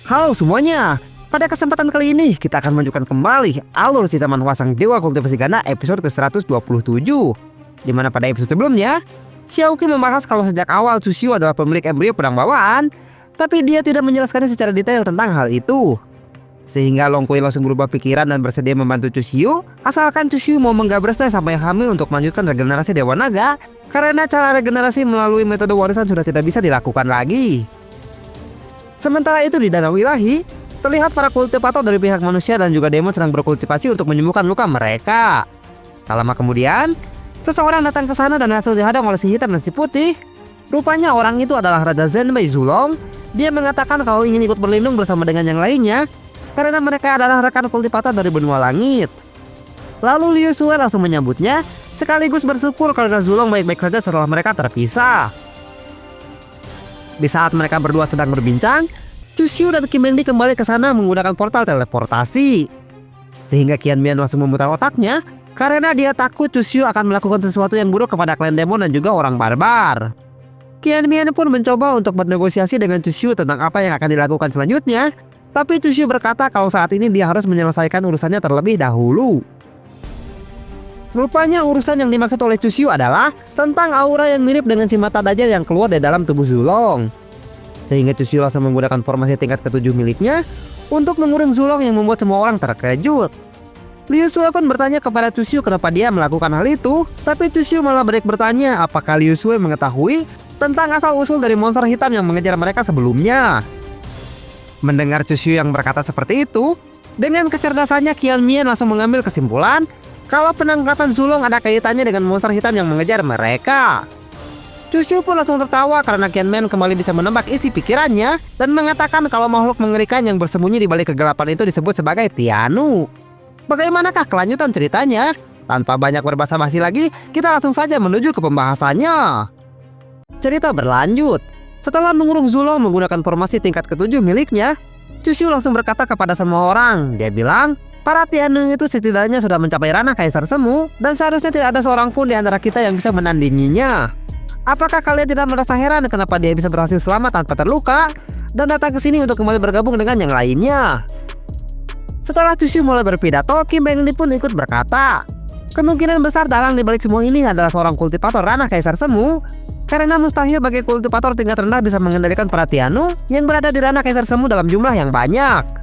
Halo semuanya, pada kesempatan kali ini kita akan menunjukkan kembali alur cerita manhwa Sang Dewa Kultivasi Ganda episode ke-127. Dimana pada episode sebelumnya, Xiaoqi membahas kalau sejak awal Tsushio adalah pemilik embrio pedang bawaan, tapi dia tidak menjelaskannya secara detail tentang hal itu. Sehingga Long Kui langsung berubah pikiran dan bersedia membantu Tsushio, asalkan Tsushio mau menggabresnya sampai hamil untuk melanjutkan regenerasi Dewa Naga, karena cara regenerasi melalui metode warisan sudah tidak bisa dilakukan lagi. Sementara itu di Danau Ilahi, terlihat para kultivator dari pihak manusia dan juga demon sedang berkultivasi untuk menyembuhkan luka mereka. Tak lama kemudian, seseorang datang ke sana dan langsung dihadang oleh si hitam dan si putih. Rupanya orang itu adalah Raja Zenbei Zulong. Dia mengatakan kalau ingin ikut berlindung bersama dengan yang lainnya, karena mereka adalah rekan kultivator dari benua langit. Lalu Liu Sue langsung menyambutnya, sekaligus bersyukur karena Zulong baik-baik saja setelah mereka terpisah. Di saat mereka berdua sedang berbincang, Tsushio dan Kim Beng Di kembali ke sana menggunakan portal teleportasi. Sehingga Qian Mian langsung memutar otaknya karena dia takut Tsushio akan melakukan sesuatu yang buruk kepada klan demon dan juga orang barbar. Qian Mian pun mencoba untuk bernegosiasi dengan Tsushio tentang apa yang akan dilakukan selanjutnya, tapi Tsushio berkata kalau saat ini dia harus menyelesaikan urusannya terlebih dahulu. Rupanya urusan yang dimaksud oleh Tsushio adalah tentang aura yang mirip dengan si mata Dajjal yang keluar dari dalam tubuh Zulong. Sehingga Tsushio langsung menggunakan formasi tingkat ke-7 miliknya untuk mengurung Zulong yang membuat semua orang terkejut. Liu Sue pun bertanya kepada Tsushio kenapa dia melakukan hal itu, tapi Tsushio malah balik bertanya apakah Liu Sue mengetahui tentang asal-usul dari monster hitam yang mengejar mereka sebelumnya. Mendengar Tsushio yang berkata seperti itu, dengan kecerdasannya Qian Mian langsung mengambil kesimpulan kalau penangkapan Zulong ada kaitannya dengan monster hitam yang mengejar mereka. Tsushio pun langsung tertawa karena Qian Mian kembali bisa menebak isi pikirannya dan mengatakan kalau makhluk mengerikan yang bersembunyi di balik kegelapan itu disebut sebagai Tianu. Bagaimanakah kelanjutan ceritanya? Tanpa banyak berbasa-basi lagi, kita langsung saja menuju ke pembahasannya. Cerita berlanjut. Setelah mengurung Zulong menggunakan formasi tingkat ke-7 miliknya, Tsushio langsung berkata kepada semua orang. Dia bilang, para Tianu itu setidaknya sudah mencapai ranah Kaisar Semu dan seharusnya tidak ada seorang pun di antara kita yang bisa menandinginya. Apakah kalian tidak merasa heran kenapa dia bisa berhasil selamat tanpa terluka dan datang ke sini untuk kembali bergabung dengan yang lainnya? Setelah Tsushio mulai berpidato, Kim Beng Di pun ikut berkata, kemungkinan besar dalang di balik semua ini adalah seorang kultivator ranah Kaisar Semu, karena mustahil bagi kultivator tingkat rendah bisa mengendalikan para Tianu yang berada di ranah Kaisar Semu dalam jumlah yang banyak.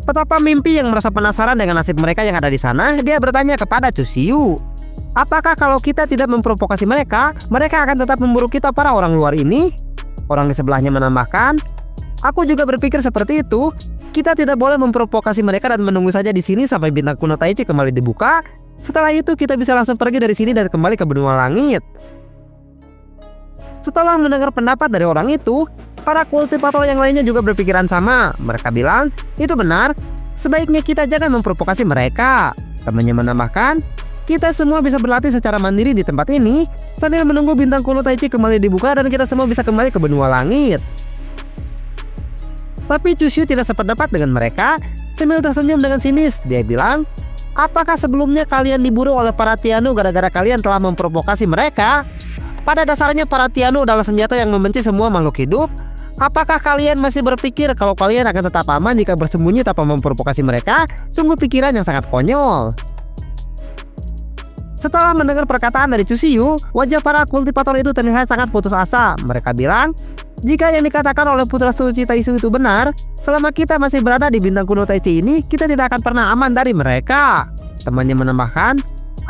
Petapa mimpi yang merasa penasaran dengan nasib mereka yang ada di sana, dia bertanya kepada Tsushio, apakah kalau kita tidak memprovokasi mereka, mereka akan tetap memburu kita para orang luar ini? Orang di sebelahnya menambahkan, aku juga berpikir seperti itu. Kita tidak boleh memprovokasi mereka dan menunggu saja di sini sampai bintang kuno Taichi kembali dibuka. Setelah itu kita bisa langsung pergi dari sini dan kembali ke benua langit. Setelah mendengar pendapat dari orang itu, para kultivator yang lainnya juga berpikiran sama. Mereka bilang, itu benar, sebaiknya kita jangan memprovokasi mereka. Temannya menambahkan, kita semua bisa berlatih secara mandiri di tempat ini sambil menunggu bintang kuno Taichi kembali dibuka dan kita semua bisa kembali ke benua langit. Tapi Tsushio tidak sependapat dengan mereka. Sambil tersenyum dengan sinis, dia bilang, apakah sebelumnya kalian diburu oleh para Tianu gara-gara kalian telah memprovokasi mereka? Pada dasarnya para Tianu adalah senjata yang membenci semua makhluk hidup. Apakah kalian masih berpikir kalau kalian akan tetap aman jika bersembunyi tanpa memprovokasi mereka? Sungguh pikiran yang sangat konyol. Setelah mendengar perkataan dari Tsushio, wajah para kultivator itu terlihat sangat putus asa. Mereka bilang, jika yang dikatakan oleh putra suci Taisu itu benar, selama kita masih berada di bintang kuno Taichi ini, kita tidak akan pernah aman dari mereka. Temannya menambahkan,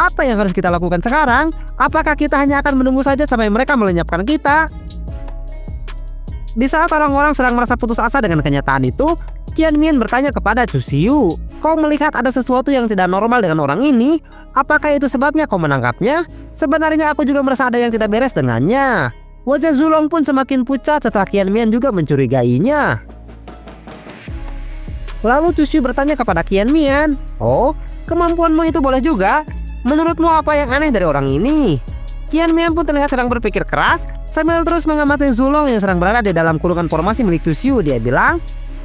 apa yang harus kita lakukan sekarang? Apakah kita hanya akan menunggu saja sampai mereka melenyapkan kita? Di saat orang-orang sedang merasa putus asa dengan kenyataan itu, Qian Mian bertanya kepada Tsushio, kau melihat ada sesuatu yang tidak normal dengan orang ini? Apakah itu sebabnya kau menangkapnya? Sebenarnya aku juga merasa ada yang tidak beres dengannya. Wajah Zulong pun semakin pucat setelah Qian Mian juga mencurigainya. Lalu Tsushio bertanya kepada Qian Mian, oh, kemampuanmu itu boleh juga? Menurutmu apa yang aneh dari orang ini? Qian Mian pun terlihat sedang berpikir keras sambil terus mengamati Zulong yang sedang berada di dalam kurungan formasi milik Tsushio. Dia bilang,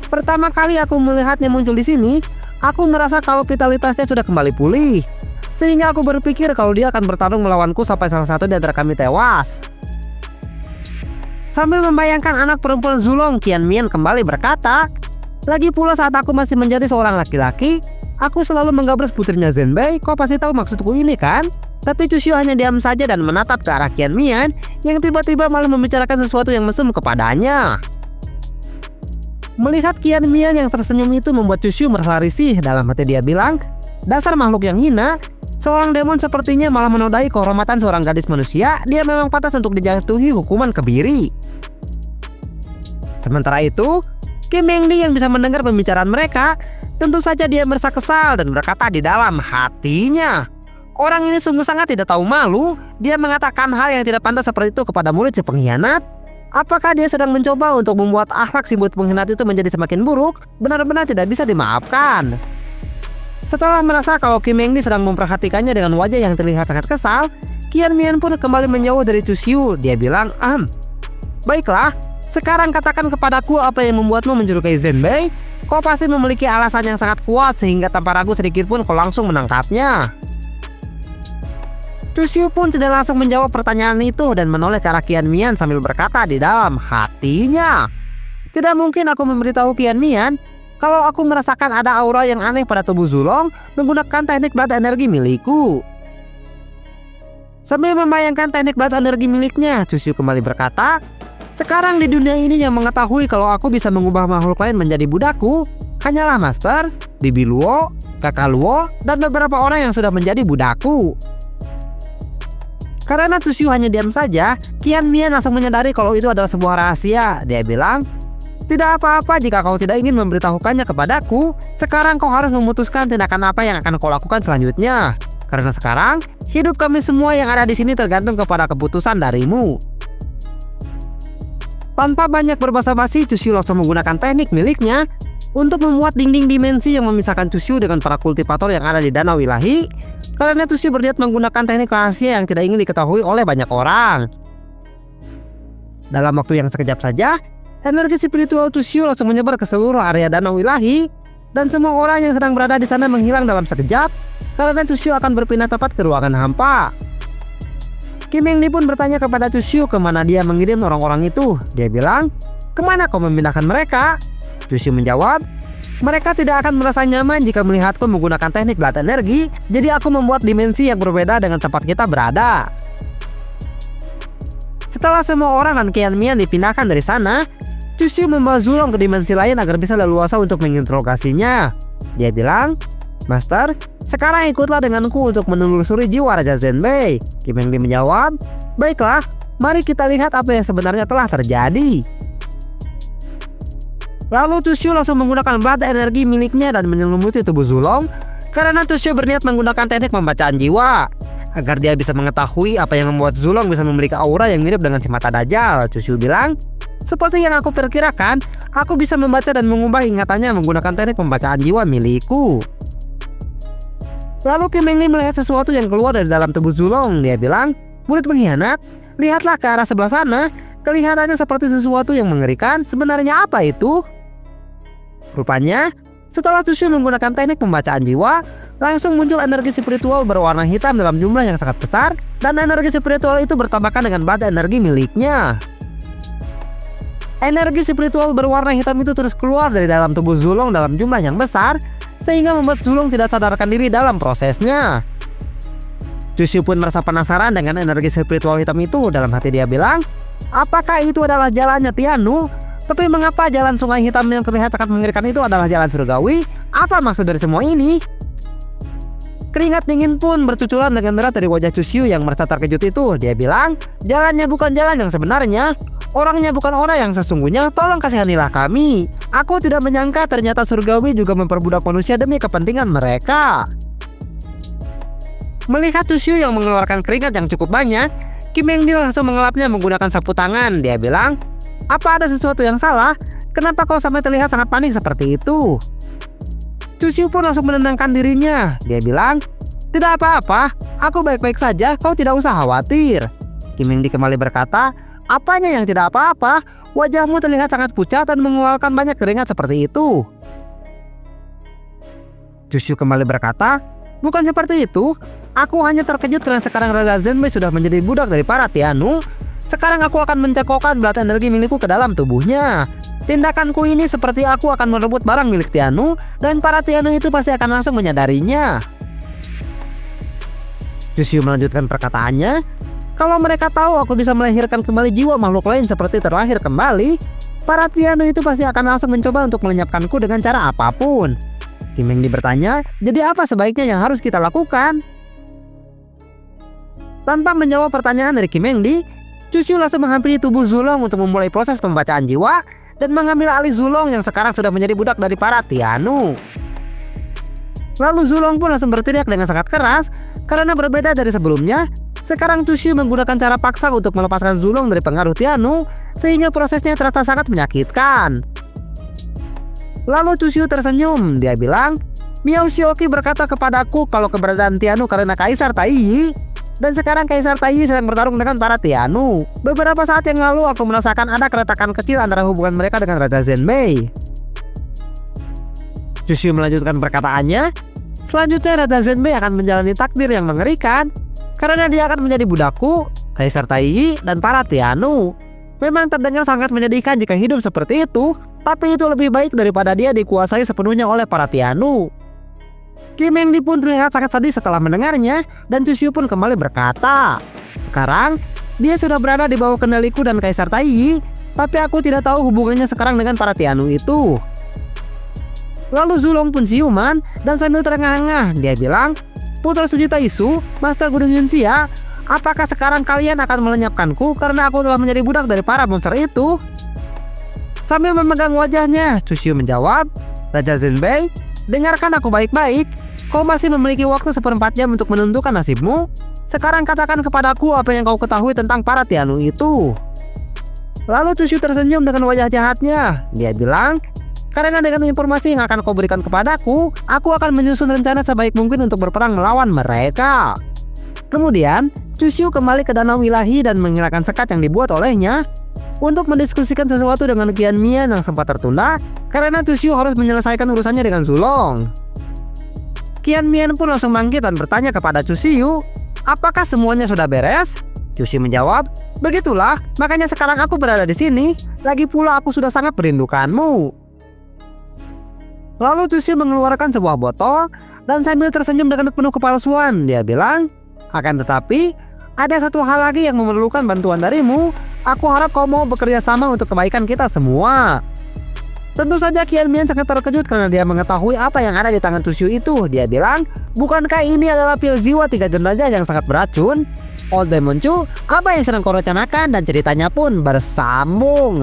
pertama kali aku melihatnya muncul di sini, aku merasa kalau vitalitasnya sudah kembali pulih. Sehingga aku berpikir kalau dia akan bertarung melawanku sampai salah satu di antara kami tewas. Sambil membayangkan anak perempuan Zulong, Qian Mian kembali berkata, "Lagi pula saat aku masih menjadi seorang laki-laki, aku selalu menggabras putrinya Zhenbei. Kau pasti tahu maksudku ini kan?" Tapi Chu Xiu hanya diam saja dan menatap ke arah Qian Mian yang tiba-tiba malah membicarakan sesuatu yang mesum kepadanya. Melihat Qian Mian yang tersenyum itu membuat Chu Xiu merasa risih. Dalam hati dia bilang, "Dasar makhluk yang hina, seorang demon sepertinya malah menodai kehormatan seorang gadis manusia. Dia memang pantas untuk dijatuhi hukuman kebiri." Sementara itu, Kim Mengli yang bisa mendengar pembicaraan mereka, tentu saja dia merasa kesal dan berkata di dalam hatinya, "Orang ini sungguh sangat tidak tahu malu. Dia mengatakan hal yang tidak pantas seperti itu kepada murid si pengkhianat. Apakah dia sedang mencoba untuk membuat akhlak si murid pengkhianat itu menjadi semakin buruk? Benar-benar tidak bisa dimaafkan." Setelah merasa kalau Kim Mengli sedang memperhatikannya dengan wajah yang terlihat sangat kesal, Qian Mian pun kembali menjauh dari Chu Xiu. Dia bilang, "Baiklah, sekarang katakan kepadaku apa yang membuatmu menjulukai Zhenbei. Kau pasti memiliki alasan yang sangat kuat sehingga tanpa ragu sedikit pun kau langsung menangkapnya." Chu Xiu pun tidak langsung menjawab pertanyaan itu dan menoleh ke arah Qian Mian sambil berkata di dalam hatinya, "Tidak mungkin aku memberitahu Qian Mian kalau aku merasakan ada aura yang aneh pada tubuh Zulong menggunakan teknik blood energi milikku." Sambil membayangkan teknik blood energi miliknya, Chu Xiu kembali berkata, "Sekarang di dunia ini yang mengetahui kalau aku bisa mengubah makhluk lain menjadi budakku hanyalah Master, Bibi Luo, Kakak Luo, dan beberapa orang yang sudah menjadi budakku." Karena Chu Xiu hanya diam saja, Qian Mian langsung menyadari kalau itu adalah sebuah rahasia. Dia bilang, "Tidak apa-apa jika kau tidak ingin memberitahukannya kepadaku. Sekarang kau harus memutuskan tindakan apa yang akan kau lakukan selanjutnya. Karena sekarang, hidup kami semua yang ada di sini tergantung kepada keputusan darimu." Tanpa banyak berbasa-basi, Chu Xiu langsung menggunakan teknik miliknya untuk membuat dinding dimensi yang memisahkan Chu Xiu dengan para kultivator yang ada di Danau Ilahi. Karena Chu Xiu berniat menggunakan teknik rahasia yang tidak ingin diketahui oleh banyak orang. Dalam waktu yang sekejap saja, energi spiritual Chu Xiu langsung menyebar ke seluruh area Danau Ilahi, dan semua orang yang sedang berada di sana menghilang dalam sekejap. Karena Chu Xiu akan berpindah tepat ke ruangan hampa. Kim Mengli pun bertanya kepada Chu Xiu kemana dia mengirim orang-orang itu. Dia bilang, "Kemana kau memindahkan mereka?" Chu Xiu menjawab, "Mereka tidak akan merasa nyaman jika melihatku menggunakan teknik blood energi, jadi aku membuat dimensi yang berbeda dengan tempat kita berada." Setelah semua orang dan Qian Mian dipindahkan dari sana, Chu Xiu membawa Zulong ke dimensi lain agar bisa leluasa untuk menginterogasinya. Dia bilang, "Master, sekarang ikutlah denganku untuk menelusuri jiwa Raja Zhenbei." Kim Mengli menjawab, "Baiklah, mari kita lihat apa yang sebenarnya telah terjadi." Lalu Chu Xiu langsung menggunakan blood energi miliknya dan menyelimuti tubuh Zulong. Karena Chu Xiu berniat menggunakan teknik pembacaan jiwa agar dia bisa mengetahui apa yang membuat Zulong bisa memiliki aura yang mirip dengan si mata Dajjal. Chu Xiu bilang, "Seperti yang aku perkirakan, aku bisa membaca dan mengubah ingatannya menggunakan teknik pembacaan jiwa milikku." Lalu Kim Mengli melihat sesuatu yang keluar dari dalam tubuh Zulong. Dia bilang, "Murid pengkhianat, lihatlah ke arah sebelah sana. Kelihatannya seperti sesuatu yang mengerikan. Sebenarnya apa itu?" Rupanya, setelah Chu Xiu menggunakan teknik pembacaan jiwa, langsung muncul energi spiritual berwarna hitam dalam jumlah yang sangat besar, dan energi spiritual itu bertambahkan dengan blood energi miliknya. Energi spiritual berwarna hitam itu terus keluar dari dalam tubuh Zulong dalam jumlah yang besar, sehingga membuat Zulong tidak sadarkan diri dalam prosesnya. Chu Xiu pun merasa penasaran dengan energi spiritual hitam itu. Dalam hati dia bilang, "Apakah itu adalah jalannya Tiannu? Tapi mengapa jalan sungai hitam yang terlihat sangat mengerikan itu adalah jalan surgawi? Apa maksud dari semua ini?" Keringat dingin pun bercucuran dengan deras dari wajah Chu Xiu yang merasa terkejut itu. Dia bilang, "Jalannya bukan jalan yang sebenarnya. Orangnya bukan orang yang sesungguhnya. Tolong kasihanilah kami. Aku tidak menyangka ternyata surgawi juga memperbudak manusia demi kepentingan mereka." Melihat Chu Xiu yang mengeluarkan keringat yang cukup banyak, Kim Mengli langsung mengelapnya menggunakan sapu tangan. Dia bilang, "Apa ada sesuatu yang salah? Kenapa kau sampai terlihat sangat panik seperti itu?" Chu Xiu pun langsung menenangkan dirinya. Dia bilang, "Tidak apa-apa, aku baik-baik saja, kau tidak usah khawatir." Kim Mengli kembali berkata, "Apanya yang tidak apa-apa? Wajahmu terlihat sangat pucat dan mengeluarkan banyak keringat seperti itu." Chu Xiu kembali berkata, "Bukan seperti itu. Aku hanya terkejut karena sekarang Raja Zhenbei sudah menjadi budak dari para Tiannu. Sekarang aku akan mencekokkan berat energi milikku ke dalam tubuhnya. Tindakanku ini seperti aku akan merebut barang milik Tianu, dan para Tianu itu pasti akan langsung menyadarinya. Chusyu melanjutkan perkataannya, kalau mereka tahu aku bisa melahirkan kembali jiwa makhluk lain seperti terlahir kembali, para Tianu itu pasti akan langsung mencoba untuk melenyapkanku dengan cara apapun. Kim Meng Di bertanya, jadi apa sebaiknya yang harus kita lakukan? Tanpa menjawab pertanyaan dari Kim Meng Di, Chusyu langsung menghampiri tubuh Zulong untuk memulai proses pembacaan jiwa dan mengambil alih Zulong yang sekarang sudah menjadi budak dari para Tianu. Lalu Zulong pun langsung berteriak dengan sangat keras karena berbeda dari sebelumnya. Sekarang Chusyu menggunakan cara paksa untuk melepaskan Zulong dari pengaruh Tianu, sehingga prosesnya terasa sangat menyakitkan. Lalu Chusyu tersenyum, dia bilang, Miao Shioki berkata kepadaku kalau keberadaan Tianu karena Kaisar Taiyi, dan sekarang Kaisar Taiyi sedang bertarung dengan para Tianu. Beberapa saat yang lalu aku merasakan ada keretakan kecil antara hubungan mereka dengan Raja Zenmei. Chusyu melanjutkan perkataannya, selanjutnya Raja Zenmei akan menjalani takdir yang mengerikan karena dia akan menjadi budakku, Kaisar Taiyi, dan para Tianu. Memang terdengar sangat menyedihkan jika hidup seperti itu, tapi itu lebih baik daripada dia dikuasai sepenuhnya oleh para Tianu. Kim Meng Di pun terlihat sangat sedih setelah mendengarnya, dan Chusyu pun kembali berkata, sekarang dia sudah berada di bawah kendaliku dan Kaisar Taiyi, tapi aku tidak tahu hubungannya sekarang dengan para Tianu itu. Lalu Zulong pun siuman dan sambil terengah-engah dia bilang, Putra Suci Taisu, Master Gunung Yunxia, apakah sekarang kalian akan melenyapkanku karena aku telah menjadi budak dari para monster itu? Sambil memegang wajahnya, Chusyu menjawab, Raja Zenmei, dengarkan aku baik-baik. Kau masih memiliki waktu 1/4 jam untuk menentukan nasibmu. Sekarang katakan kepadaku apa yang kau ketahui tentang para Tianu itu. Lalu Chusyu tersenyum dengan wajah jahatnya. Dia bilang, karena dengan informasi yang akan kau berikan kepadaku, aku akan menyusun rencana sebaik mungkin untuk berperang melawan mereka. Kemudian, Chusyu kembali ke Danau Ilahi dan menghilangkan sekat yang dibuat olehnya untuk mendiskusikan sesuatu dengan Qian Mian yang sempat tertunda karena Chusyu harus menyelesaikan urusannya dengan Zulong. Qian Mian pun langsung bangkit dan bertanya kepada Chusyu, apakah semuanya sudah beres? Chusyu menjawab, begitulah, makanya sekarang aku berada di sini. Lagi pula aku sudah sangat merindukanmu. Lalu Chusyu mengeluarkan sebuah botol dan sambil tersenyum dengan penuh kepalsuan, dia bilang, akan tetapi ada satu hal lagi yang memerlukan bantuan darimu. Aku harap kau mau bekerja sama untuk kebaikan kita semua. Tentu saja Qian Mian sangat terkejut karena dia mengetahui apa yang ada di tangan Chusyu itu. Dia bilang, bukankah ini adalah pil jiwa 3 jenazah yang sangat beracun? Old Demon Chu, apa yang sedang kau rencanakan? Dan ceritanya pun bersambung.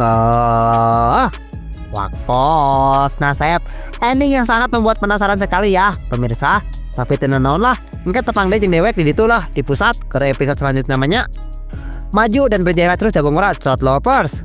Wakos, Nasep, ending yang sangat membuat penasaran sekali ya, pemirsa. Tapi tenang lah, engke tepang deh jeung dewek di ditu lah, di pusat ke episode selanjutnya namanya. Maju dan berjaya terus jago ngurat, Shot Lovers.